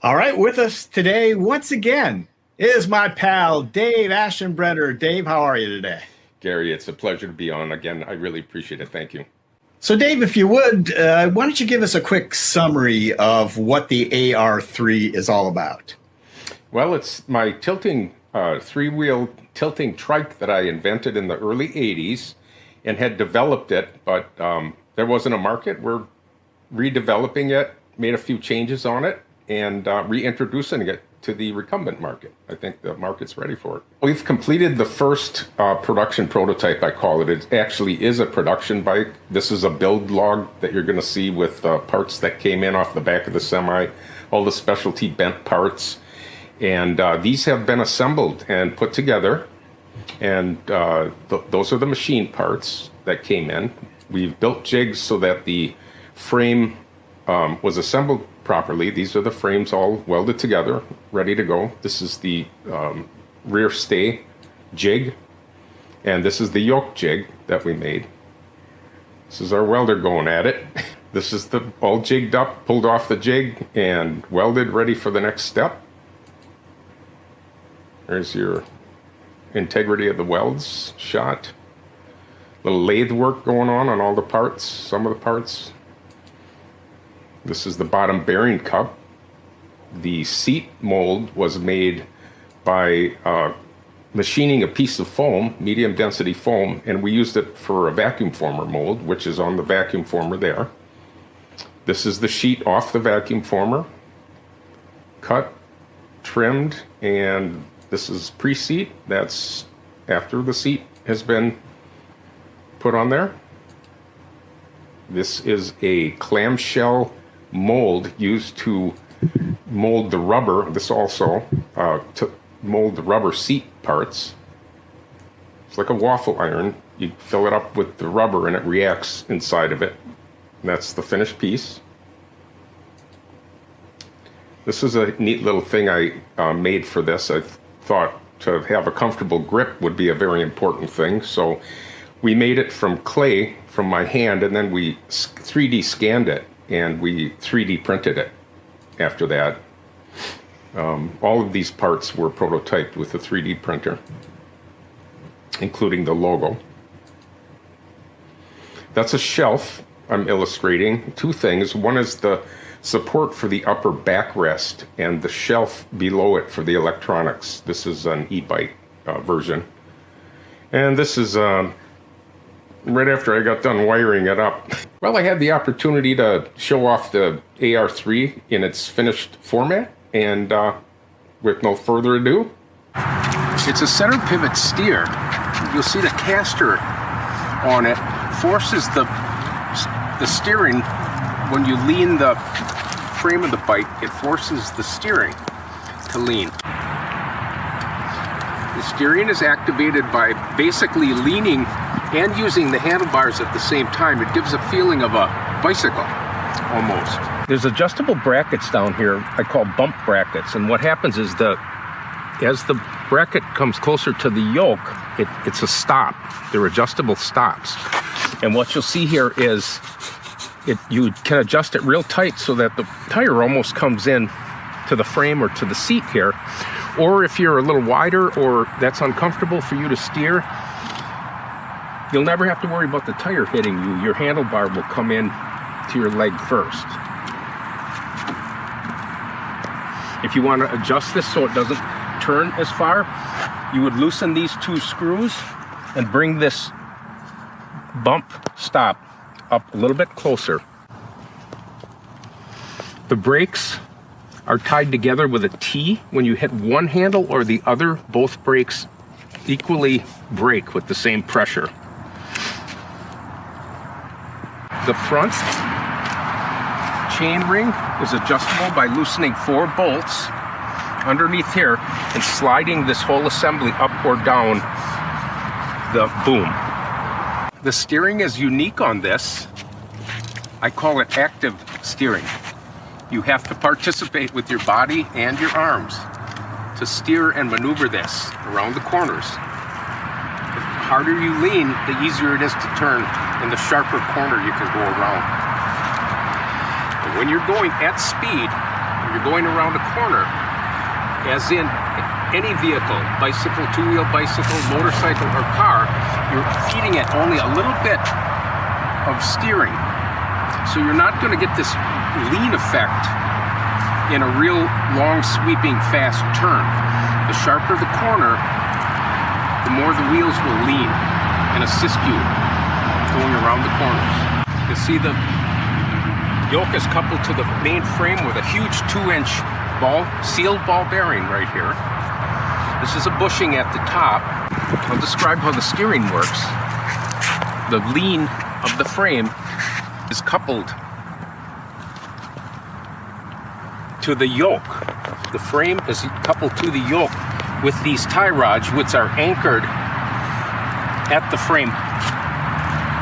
All right, with us today, once again, is my pal, Dave Ashenbrener. Dave, how are you today? Gary, it's a pleasure to be on again. I really appreciate it. Thank you. So, Dave, if you would, why don't you give us a quick summary of what the AR3 is all about? Well, it's my tilting, three-wheel tilting trike that I invented in the early 80s and had developed it, but there wasn't a market. We're redeveloping it, made a few changes on it, and reintroducing it to the recumbent market. I think the market's ready for it. We've completed the first production prototype, I call it. It actually is a production bike. This is a build log that you're going to see with parts that came in off the back of the semi, all the specialty bent parts. And these have been assembled and put together. And those are the machine parts that came in. We've built jigs so that the frame was assembled properly. These are the frames all welded together, ready to go. This is the rear stay jig, and this is the yoke jig that we made. This is our welder going at it. This is the all jigged up, pulled off the jig, and welded, ready for the next step. There's your integrity of the welds shot. Little lathe work going on all the parts, some of the parts. This is the bottom bearing cup. The seat mold was made by machining a piece of foam, medium density foam, and we used it for a vacuum former mold, which is on the vacuum former there. This is the sheet off the vacuum former, cut, trimmed, and this is pre-seat. That's after the seat has been put on there. This is a clamshell mold used to mold the rubber. This also to mold the rubber seat parts. It's like a waffle iron. You fill it up with the rubber and it reacts inside of it. And that's the finished piece. This is a neat little thing I made for this. I thought to have a comfortable grip would be a very important thing. So we made it from clay from my hand, and then we 3D scanned it, and we 3D printed it after that. All of these parts were prototyped with a 3D printer, including the logo. That's a shelf I'm illustrating. Two things. One is the support for the upper backrest and the shelf below it for the electronics. This is an e-bike version. And this is right after I got done wiring it up. Well, I had the opportunity to show off the AR3 in its finished format, and with no further ado. It's a center pivot steer. You'll see the caster on it forces the steering. When you lean the frame of the bike, it forces the steering to lean. The steering is activated by basically leaning and using the handlebars at the same time. It gives a feeling of a bicycle, almost. There's adjustable brackets down here I call bump brackets, and what happens is as the bracket comes closer to the yoke, it's a stop. They're adjustable stops. And what you'll see here is you can adjust it real tight so that the tire almost comes in to the frame or to the seat here. Or if you're a little wider or that's uncomfortable for you to steer, you'll never have to worry about the tire hitting you. Your handlebar will come in to your leg first. If you want to adjust this so it doesn't turn as far, you would loosen these two screws and bring this bump stop up a little bit closer. The brakes are tied together with a T. When you hit one handle or the other, both brakes equally brake with the same pressure. The front chain ring is adjustable by loosening 4 bolts underneath here and sliding this whole assembly up or down the boom. The steering is unique on this. I call it active steering. You have to participate with your body and your arms to steer and maneuver this around the corners. The harder you lean, the easier it is to turn, and the sharper corner you can go around. And when you're going at speed, You're going around a corner, as in any vehicle, bicycle, two-wheel bicycle, motorcycle, or car, you're feeding it only a little bit of steering. So you're not going to get this lean effect in a real long, sweeping, fast turn. The sharper the corner, the more the wheels will lean and assist you going around the corners. You see the yoke is coupled to the main frame with a huge 2-inch sealed ball bearing right here. This is a bushing at the top. I'll describe how the steering works. The lean of the frame is coupled to the yoke. The frame is coupled to the yoke with these tie rods, which are anchored at the frame.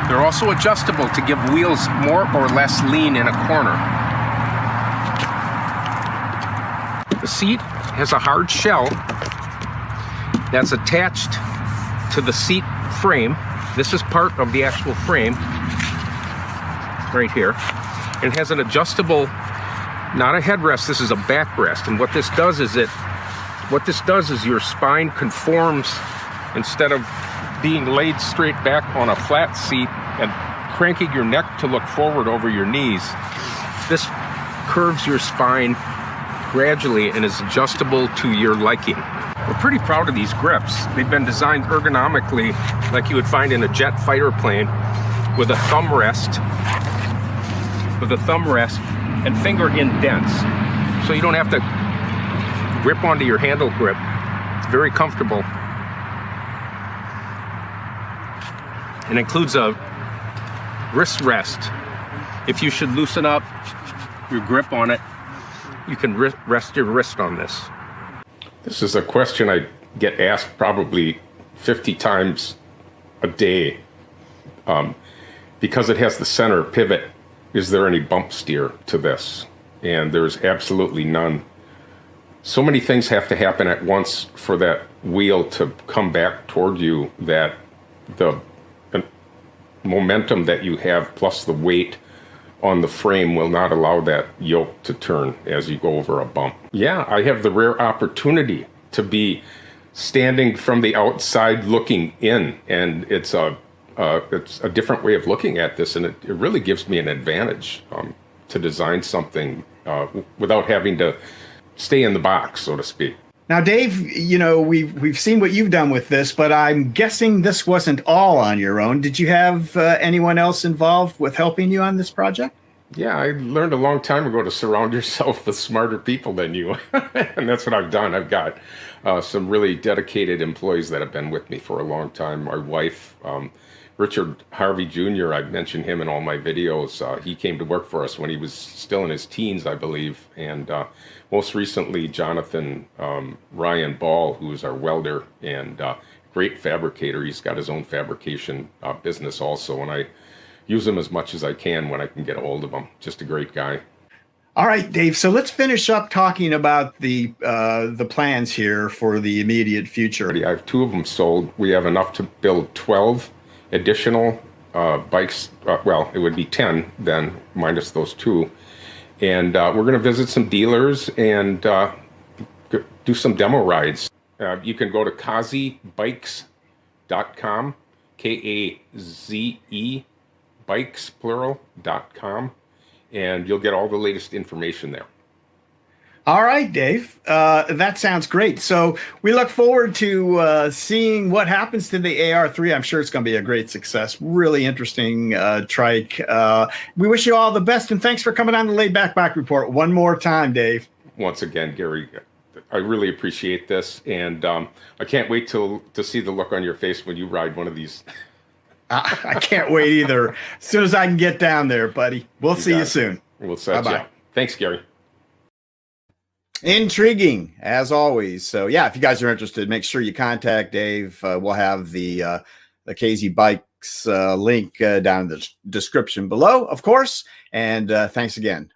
They're also adjustable to give wheels more or less lean in a corner. The seat has a hard shell that's attached to the seat frame. This is part of the actual frame right here. It has an adjustable, not a headrest, this is a backrest. And what this does is your spine conforms, instead of being laid straight back on a flat seat and cranking your neck to look forward over your knees. This curves your spine gradually and is adjustable to your liking. We're pretty proud of these grips. They've been designed ergonomically like you would find in a jet fighter plane, with a thumb rest and finger indents. So you don't have to grip onto your handle grip. It's very comfortable. It includes a wrist rest. If you should loosen up your grip on it, you can rest your wrist on this. This is a question I get asked probably 50 times a day. Because it has the center pivot, is there any bump steer to this? And there's absolutely none. So many things have to happen at once for that wheel to come back toward you, that the momentum that you have plus the weight on the frame will not allow that yoke to turn as you go over a bump. Yeah, I have the rare opportunity to be standing from the outside looking in, and it's a different way of looking at this, and it really gives me an advantage to design something without having to stay in the box, so to speak. Now, Dave, you know, we've seen what you've done with this, but I'm guessing this wasn't all on your own. Did you have anyone else involved with helping you on this project? Yeah, I learned a long time ago to surround yourself with smarter people than you. And that's what I've done. I've got some really dedicated employees that have been with me for a long time. My wife, Richard Harvey Jr., I mentioned him in all my videos. He came to work for us when he was still in his teens, I believe. And most recently, Jonathan Ryan Ball, who is our welder and great fabricator. He's got his own fabrication business also, and I use him as much as I can when I can get a hold of him. Just a great guy. All right, Dave. So let's finish up talking about the plans here for the immediate future. I have 2 of them sold. We have enough to build 12 additional bikes. Well, it would be 10 then, minus those 2. And we're going to visit some dealers and do some demo rides. You can go to kazebikes.com, Kaze bikes, plural.com, and you'll get all the latest information there. All right, Dave. That sounds great. So we look forward to seeing what happens to the AR3. I'm sure it's going to be a great success. Really interesting trike. We wish you all the best, and thanks for coming on the Laid Back Bike Report one more time, Dave. Once again, Gary, I really appreciate this, and I can't wait to see the look on your face when you ride one of these. I can't wait either. As soon as I can get down there, buddy. We'll see you soon. We'll set you up. Thanks, Gary. Intriguing, as always. So, yeah, if you guys are interested, make sure you contact Dave. We'll have the KZ Bikes link down in the description below, of course. And thanks again.